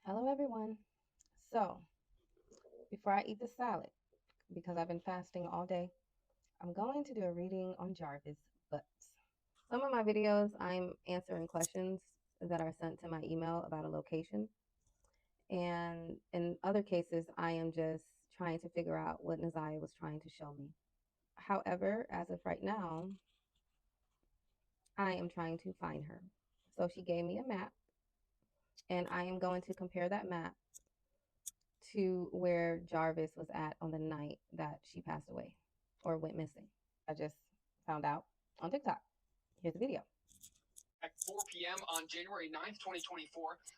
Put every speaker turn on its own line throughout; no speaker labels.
Hello, everyone. So, before I eat the salad, because I've been fasting all day, I'm going to do a reading on Jarvis butts. Some of my videos, I'm answering questions that are sent to my email about a location. And in other cases, I am just trying to figure out what Naziah was trying to show me. However, as of right now, I am trying to find her. So she gave me a map, and I am going to compare that map to where Jarvis was at on the night that she passed away or went missing. I just found out on TikTok. Here's the video.
At 4 p.m. on January 9th, 2024,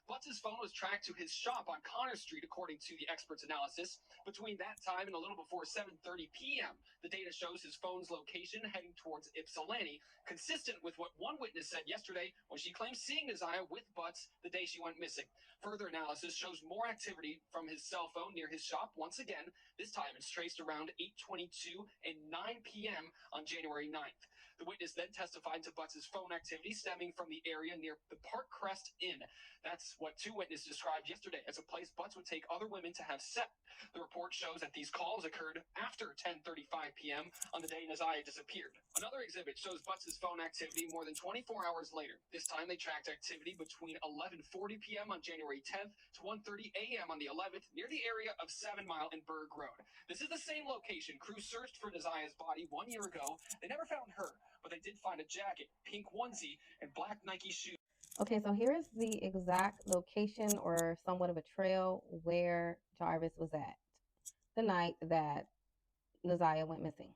Butts' phone was tracked to his shop on Connor Street, according to the expert's analysis. Between that time and a little before 7:30 p.m., the data shows his phone's location heading towards Ypsilanti, consistent with what one witness said yesterday when she claimed seeing Naziah with Butts the day she went missing. Further analysis shows more activity from his cell phone near his shop once again. This time it's traced around 8:22 and 9 p.m. on January 9th. The witness then testified to Butts' phone activity stemming from the area near the Park Crest Inn. That's what two witnesses described yesterday as a place Butts would take other women to have sex. The report shows that these calls occurred after 10:35 p.m. on the day Naziah disappeared. Another exhibit shows Butts' phone activity more than 24 hours later. This time they tracked activity between 11:40 p.m. on January 10th to 1:30 a.m. on the 11th near the area of 7 Mile and Berg Road. This is the same location crews searched for Naziah's body 1 year ago. They never found her, but they did find a jacket, pink onesie, and black Nike shoes.
Okay, so here is the exact location or somewhat of a trail where Jarvis was at the night that Naziah went missing.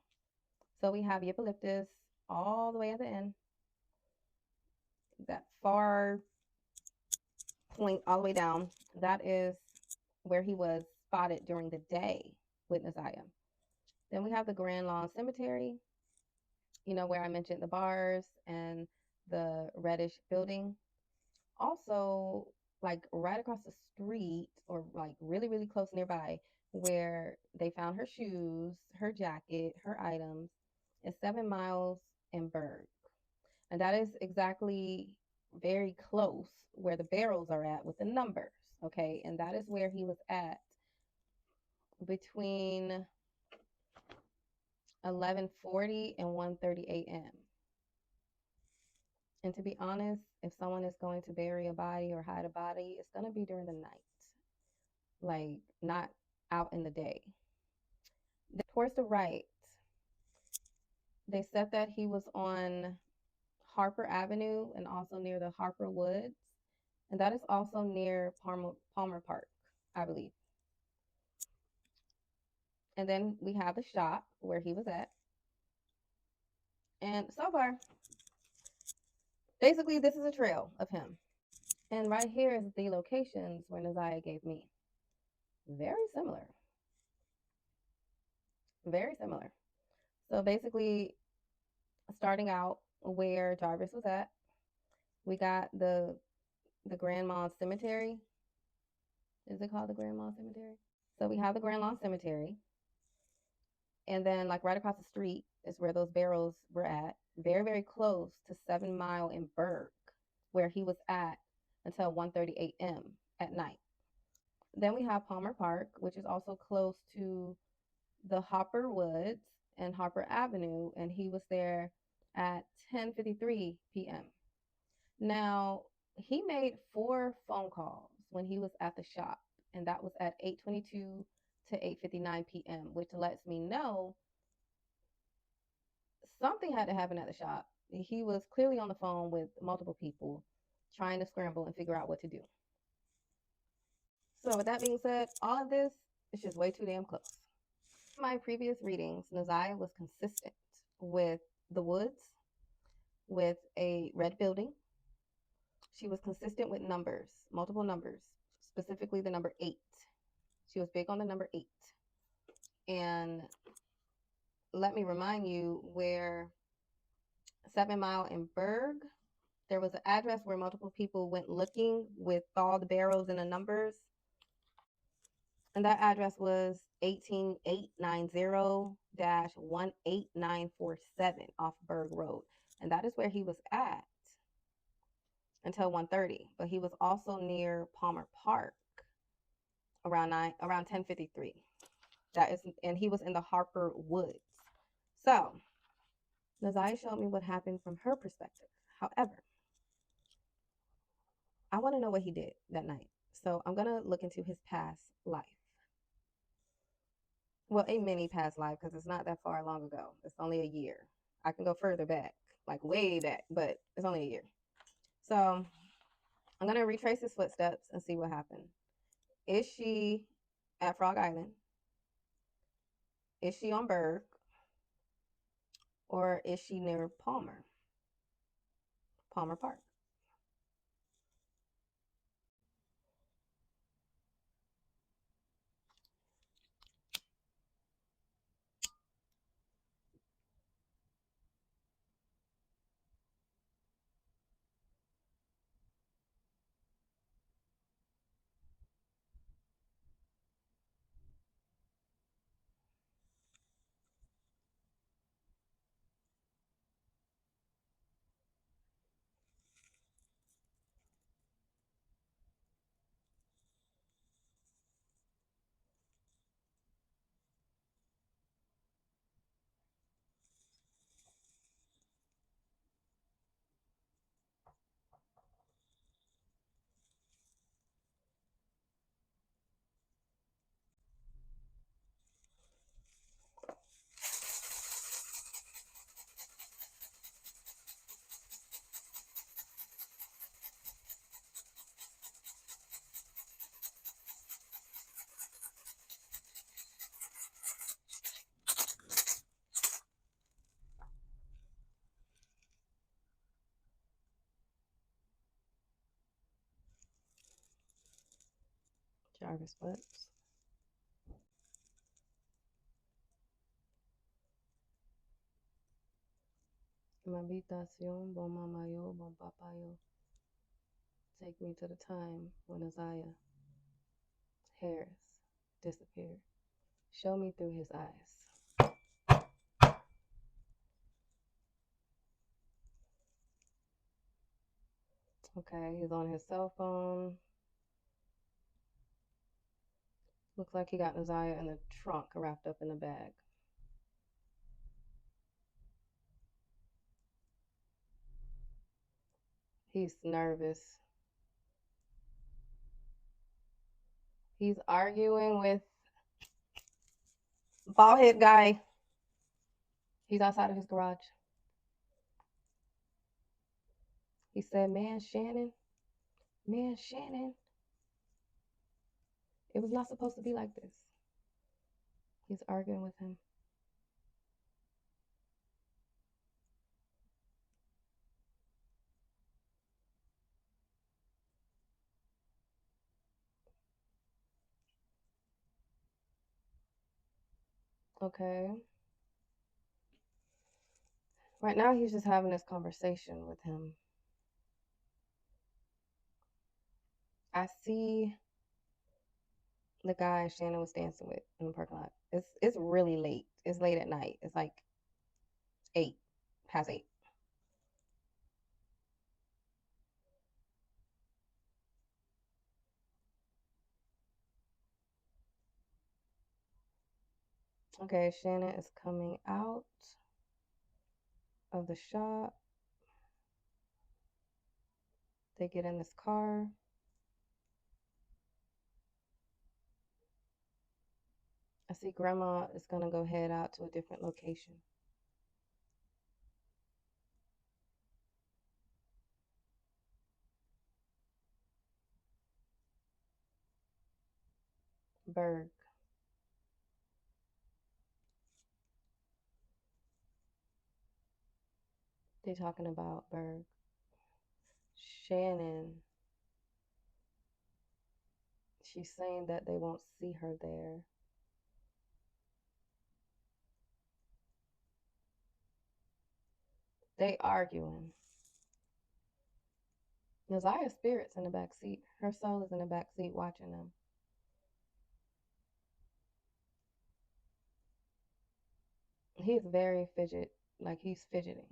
So we have eucalyptus all the way at the end, that far point all the way down. That is where he was spotted during the day with Naziah. Then we have the Grand Lawn Cemetery, where I mentioned the bars and the reddish building. Also, like right across the street, or like really, really close nearby, where they found her shoes, her jacket, her items, is 7 Miles and Berg. And that is exactly very close where the barrels are at with the numbers. Okay. And that is where he was at between 11:40 and 1:30 a.m. And to be honest, if someone is going to bury a body or hide a body, it's going to be during the night, like not out in the day. Towards the right, they said that he was on Harper Avenue and also near the Harper Woods. And that is also near Palmer Park, I believe. And then we have the shop where he was at. And so far, basically, this is a trail of him. And right here is the locations where Naziah gave me. Very similar. Very similar. So basically, starting out where Jarvis was at, we got the Grand Lawn Cemetery. Is it called the Grand Lawn Cemetery? So we have the Grand Lawn Cemetery, and then like right across the street is where those barrels were at. Very very close to 7 Mile in Berg, where he was at until 1:30 a.m. at night. Then we have Palmer Park, which is also close to the Hopper Woods and Harper Avenue, and he was there at 10:53 p.m. Now, he made 4 phone calls when he was at the shop, and that was at 8:22 to 8:59 p.m., which lets me know something had to happen at the shop. He was clearly on the phone with multiple people trying to scramble and figure out what to do. So, with that being said, all of this is just way too damn close. In my previous readings, Naziah was consistent with the woods, with a red building. She was consistent with numbers, multiple numbers, specifically the number 8. She was big on the number 8. And let me remind you where 7 Mile in Berg, there was an address where multiple people went looking with all the barrels and the numbers. And that address was 18990-18947 off Berg Road. And that is where he was at until 1:30. But he was also near Palmer Park. around 10:53. And he was in the Harper Woods. So Nazaya showed me what happened from her perspective. However, I want to know what he did that night. So I'm gonna look into his past life. Well, a mini past life because it's not that far long ago. It's only a year. I can go further back, like way back, but it's only a year. So I'm gonna retrace his footsteps and see what happened. Is she at Frog Island? Is she on Berg? Or is she near Palmer Park? Jarvis Butts. Mi habitación, bon mamayo, bon papayo. Take me to the time when Isaiah Harris disappeared. Show me through his eyes. Okay, he's on his cell phone. Looks like he got Isaiah in the trunk wrapped up in a bag. He's nervous. He's arguing with bald head guy. He's outside of his garage. He said, man, Shannon, it was not supposed to be like this. He's arguing with him. Okay. Right now, he's just having this conversation with him. I see the guy Shannon was dancing with in the parking lot. It's really late. It's late at night. It's like 8 past 8. Okay, Shannon is coming out of the shop. They get in this car. I see Grandma is gonna go head out to a different location. Berg. They're talking about Berg. Shannon. She's saying that they won't see her there. They arguing. Nazaya's spirit's in the back seat. Her soul is in the back seat watching them. He's very like he's fidgeting.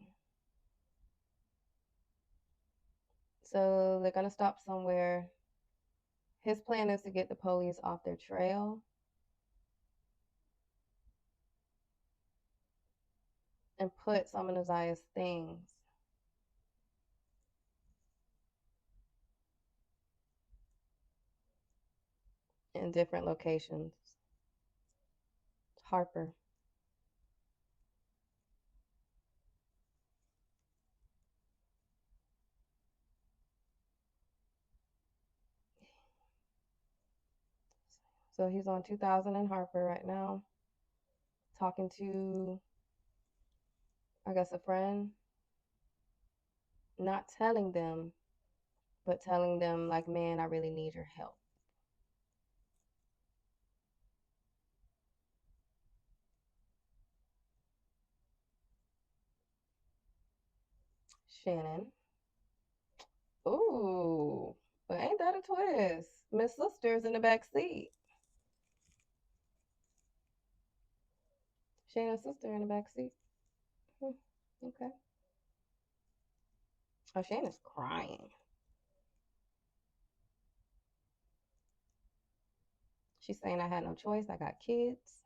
So they're gonna stop somewhere. His plan is to get the police off their trail and put some of Nazia's things in different locations. Harper. So he's on 2000 and Harper right now, talking to, I guess, a friend, not telling them, but telling them, like, man, I really need your help. Shannon. Ooh, but ain't that a twist? Miss Sister's in the back seat. Shannon's sister in the back seat. Okay. Oh, Shannon's crying. She's saying I had no choice. I got kids.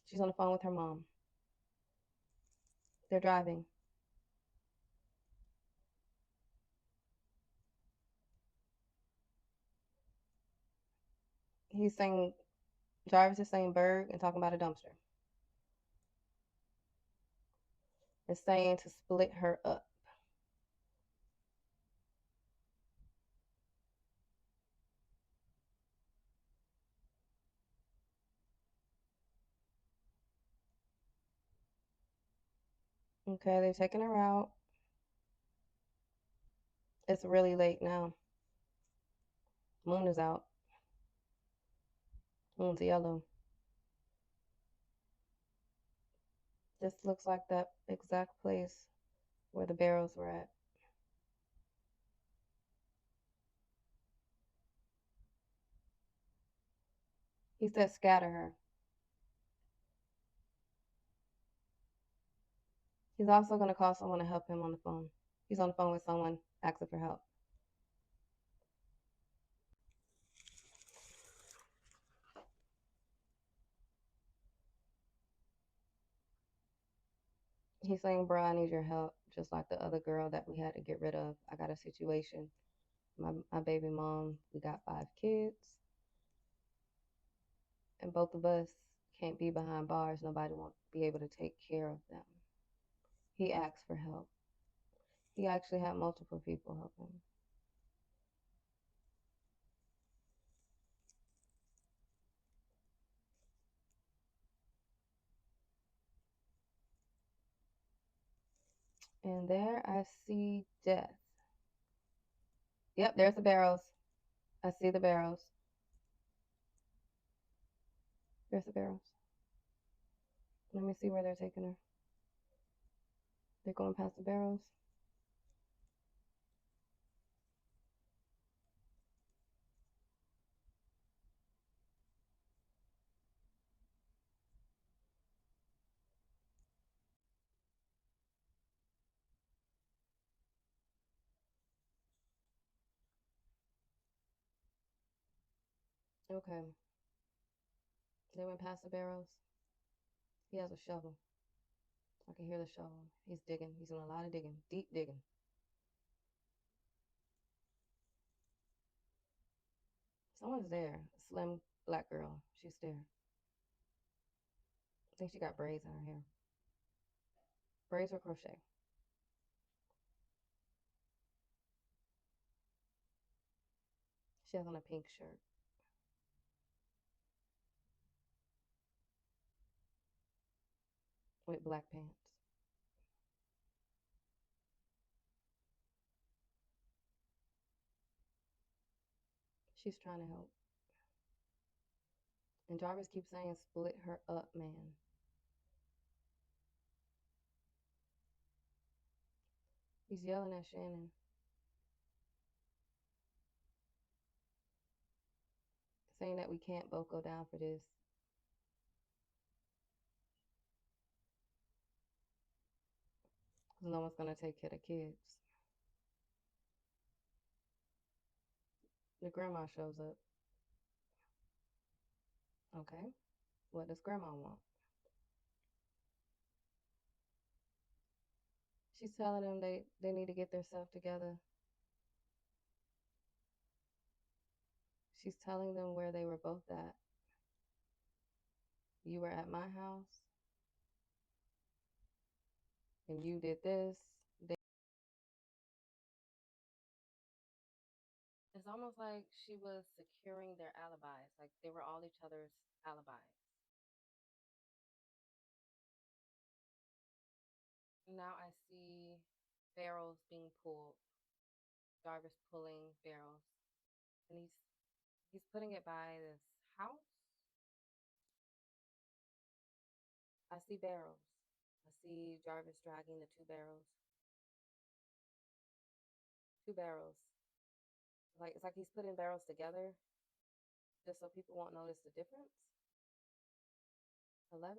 She's on the phone with her mom. They're driving. He's saying, Jarvis is saying Berg and talking about a dumpster. It's saying to split her up. Okay, they're taking her out. It's really late now. Moon is out. Moon's yellow. This looks like that exact place where the barrels were at. He said scatter her. He's also going to call someone to help him on the phone. He's on the phone with someone asking for help. He's saying, bro, I need your help. Just like the other girl that we had to get rid of. I got a situation. My baby mom, we got 5 kids. And both of us can't be behind bars. Nobody won't be able to take care of them. He asked for help. He actually had multiple people help him. And there I see death. Yep, there's the barrels. I see the barrels. There's the barrels. Let me see where they're taking her. They're going past the barrels. Okay. They went past the barrels. He has a shovel. I can hear the shovel. He's digging. He's doing a lot of digging. Deep digging. Someone's there. A slim black girl. She's there. I think she got braids in her hair. Braids or crochet. She has on a pink shirt with black pants. She's trying to help. And Jarvis keeps saying, split her up, man. He's yelling at Shannon, saying that we can't both go down for this. Because no one's going to take care of kids. The grandma shows up. Okay. What does grandma want? She's telling them they need to get their stuff together. She's telling them where they were both at. You were at my house and you did this. It's almost like she was securing their alibis, like they were all each other's alibis. Now I see barrels being pulled, Jarvis pulling barrels, and he's putting it by this house. I see barrels. I see Jarvis dragging the two barrels. Like it's like he's putting barrels together just so people won't notice the difference. 11.